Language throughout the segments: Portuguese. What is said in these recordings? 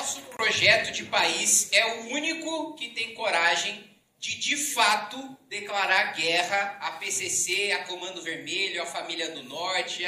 nosso projeto de país é o único que tem coragem de fato, declarar guerra à PCC, a Comando Vermelho, à Família do Norte.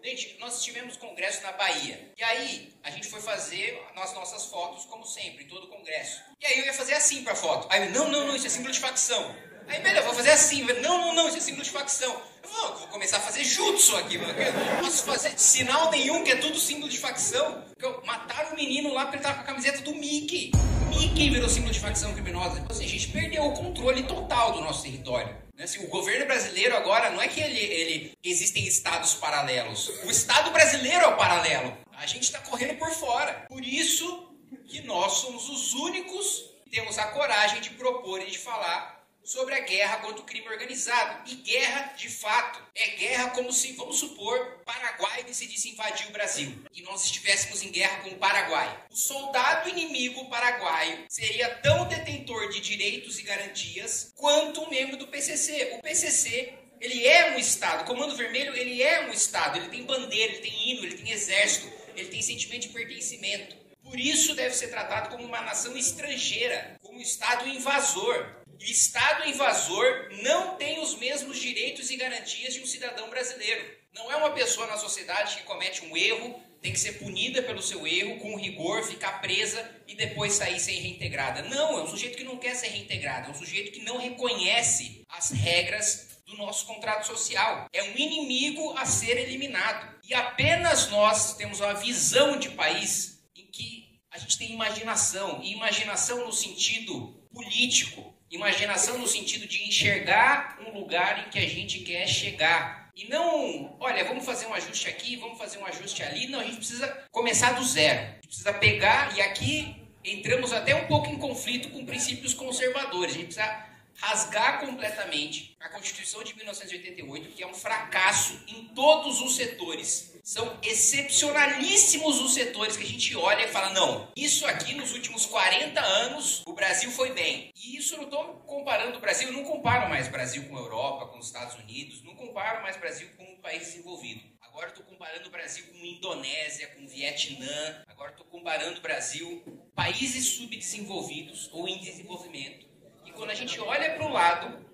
Gente, nós tivemos congresso na Bahia. E aí, a gente foi fazer as nossas fotos, como sempre, em todo o congresso. E aí eu ia fazer assim pra foto. Aí eu, não, isso é símbolo de facção. Aí, beleza, eu vou fazer assim. Não, isso é símbolo de facção. Eu vou começar a fazer jutsu aqui, mano. Eu não posso fazer sinal nenhum, que é tudo símbolo de facção. Mataram o menino lá porque ele tava com a camiseta do Mickey. Mickey virou símbolo de facção criminosa. Então, assim, a gente perdeu o controle total do nosso território. Assim, o governo brasileiro agora, não é que existem estados paralelos. O Estado brasileiro é o paralelo. A gente está correndo por fora. Por isso que nós somos os únicos que temos a coragem de propor e de falar sobre a guerra contra o crime organizado. E guerra, de fato, é guerra como se, vamos supor, Paraguai decidisse invadir o Brasil. E nós estivéssemos em guerra com o Paraguai. O soldado inimigo paraguaio seria tão detentor de direitos e garantias quanto um membro do PCC. O PCC, ele é um Estado. O Comando Vermelho, ele é um Estado. Ele tem bandeira, ele tem hino, ele tem exército, ele tem sentimento de pertencimento. Por isso deve ser tratado como uma nação estrangeira, como um Estado invasor. E Estado invasor não tem os mesmos direitos e garantias de um cidadão brasileiro. Não é uma pessoa na sociedade que comete um erro, tem que ser punida pelo seu erro, com rigor, ficar presa e depois sair sem reintegrada. Não, é um sujeito que não quer ser reintegrado, é um sujeito que não reconhece as regras do nosso contrato social. É um inimigo a ser eliminado. E apenas nós temos uma visão de país em que a gente tem imaginação, e imaginação no sentido político. Imaginação no sentido de enxergar um lugar em que a gente quer chegar. E não, olha, vamos fazer um ajuste aqui, vamos fazer um ajuste ali. Não, a gente precisa começar do zero. A gente precisa pegar, e aqui entramos até um pouco em conflito com princípios conservadores. A gente precisa rasgar completamente a Constituição de 1988, que é um fracasso em todos os setores. São excepcionalíssimos os setores que a gente olha e fala, não, isso aqui nos últimos 40 anos o Brasil foi bem. E isso eu não estou comparando o Brasil, eu não comparo mais o Brasil com a Europa, com os Estados Unidos, não comparo mais o Brasil com um país desenvolvido. Agora estou comparando o Brasil com Indonésia, com Vietnã, agora estou comparando o Brasil com países subdesenvolvidos ou em desenvolvimento. E quando a gente olha para o lado,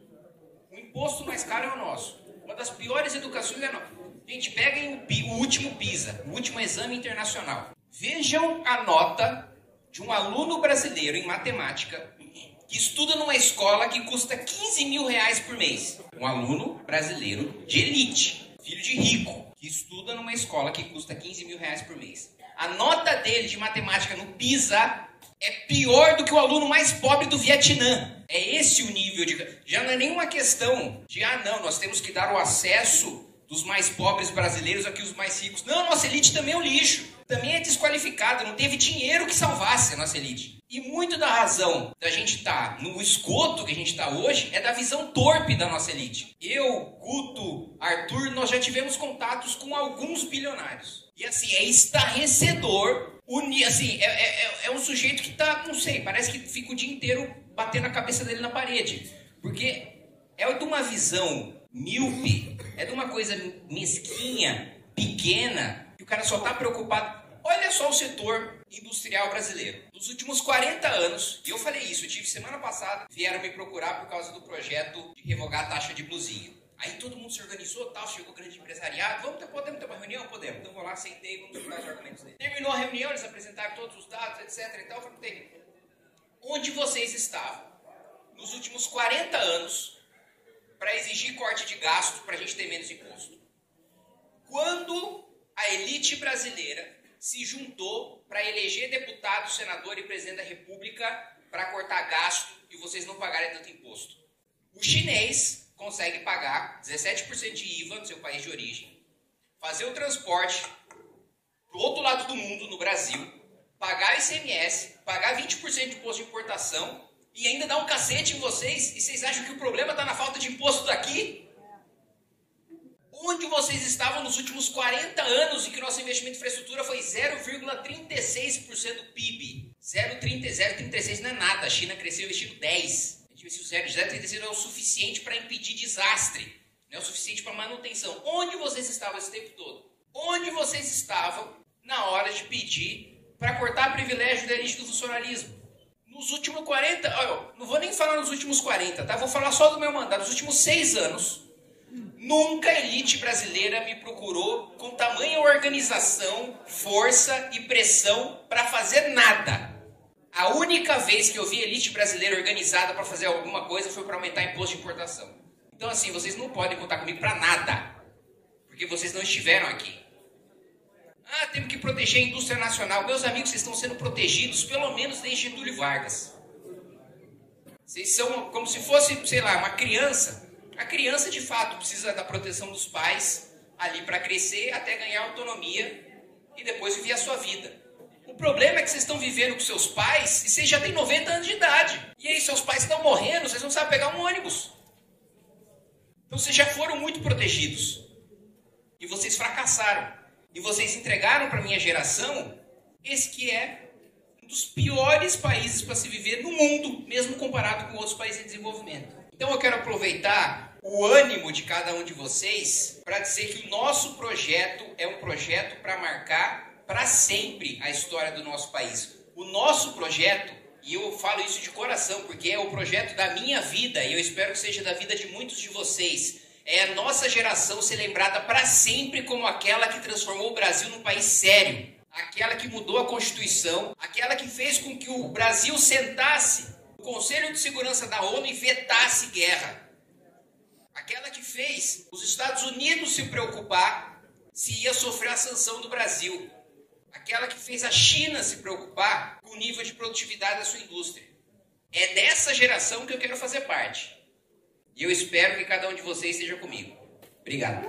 o imposto mais caro é o nosso. Uma das piores educações é a nossa. Gente, peguem o último PISA, o último exame internacional. Vejam a nota de um aluno brasileiro em matemática que estuda numa escola que custa 15 mil reais por mês. Um aluno brasileiro de elite, filho de rico, que estuda numa escola que custa 15 mil reais por mês. A nota dele de matemática no PISA é pior do que o aluno mais pobre do Vietnã. É esse o nível de... Já não é nenhuma questão de, não, nós temos que dar o acesso dos mais pobres brasileiros aqui, os mais ricos. Não, a nossa elite também é um lixo. Também é desqualificada. Não teve dinheiro que salvasse a nossa elite. E muito da razão da gente estar no esgoto que a gente está hoje é da visão torpe da nossa elite. Eu, Guto, Arthur, nós já tivemos contatos com alguns bilionários. E assim, é estarrecedor. Assim, é um sujeito que tá, não sei, parece que fica o dia inteiro batendo a cabeça dele na parede. Porque é de uma visão míope, é de uma coisa mesquinha, pequena, que o cara só está preocupado. Olha só o setor industrial brasileiro. Nos últimos 40 anos, e eu falei isso, eu tive semana passada, vieram me procurar por causa do projeto de revogar a taxa de blusinho. Aí todo mundo se organizou, tal, chegou o grande empresariado, podemos ter uma reunião? Podemos. Então vou lá, sentei, vamos estudar os argumentos dele. Terminou a reunião, eles apresentaram todos os dados, etc e tal, eu perguntei, onde vocês estavam nos últimos 40 anos para exigir corte de gasto para a gente ter menos imposto? Quando a elite brasileira se juntou para eleger deputado, senador e presidente da república para cortar gasto e vocês não pagarem tanto imposto? O chinês consegue pagar 17% de IVA no seu país de origem, fazer o transporte para o outro lado do mundo, no Brasil, pagar ICMS, pagar 20% de imposto de importação e ainda dar um cacete em vocês, e vocês acham que o problema está na falta de imposto daqui? Onde vocês estavam nos últimos 40 anos em que nosso investimento em infraestrutura foi 0,36% do PIB? 0,36 não é nada, a China cresceu investindo 10%. A gente investiu 0,36 não é o suficiente para impedir desastre, não é o suficiente para manutenção. Onde vocês estavam esse tempo todo? Onde vocês estavam na hora de pedir para cortar privilégio da elite do funcionalismo. Nos últimos 40, não vou nem falar nos últimos 40, tá? Vou falar só do meu mandato. Nos últimos 6 anos, nunca a elite brasileira me procurou com tamanha organização, força e pressão para fazer nada. A única vez que eu vi a elite brasileira organizada para fazer alguma coisa foi para aumentar imposto de importação. Então, assim, vocês não podem contar comigo para nada, porque vocês não estiveram aqui. Ah, temos que proteger a indústria nacional. Meus amigos, vocês estão sendo protegidos pelo menos desde Getúlio Vargas. Vocês são como se fosse, sei lá, uma criança. A criança, de fato, precisa da proteção dos pais ali para crescer até ganhar autonomia e depois viver a sua vida. O problema é que vocês estão vivendo com seus pais e vocês já têm 90 anos de idade. E aí, seus pais estão morrendo, vocês não sabem pegar um ônibus. Então, vocês já foram muito protegidos. E vocês fracassaram. E vocês entregaram para a minha geração esse que é um dos piores países para se viver no mundo, mesmo comparado com outros países em desenvolvimento. Então eu quero aproveitar o ânimo de cada um de vocês para dizer que o nosso projeto é um projeto para marcar para sempre a história do nosso país. O nosso projeto, e eu falo isso de coração, porque é o projeto da minha vida, e eu espero que seja da vida de muitos de vocês, é a nossa geração ser lembrada para sempre como aquela que transformou o Brasil num país sério. Aquela que mudou a Constituição, aquela que fez com que o Brasil sentasse no Conselho de Segurança da ONU e vetasse guerra. Aquela que fez os Estados Unidos se preocupar se ia sofrer a sanção do Brasil. Aquela que fez a China se preocupar com o nível de produtividade da sua indústria. É dessa geração que eu quero fazer parte. E eu espero que cada um de vocês esteja comigo. Obrigado.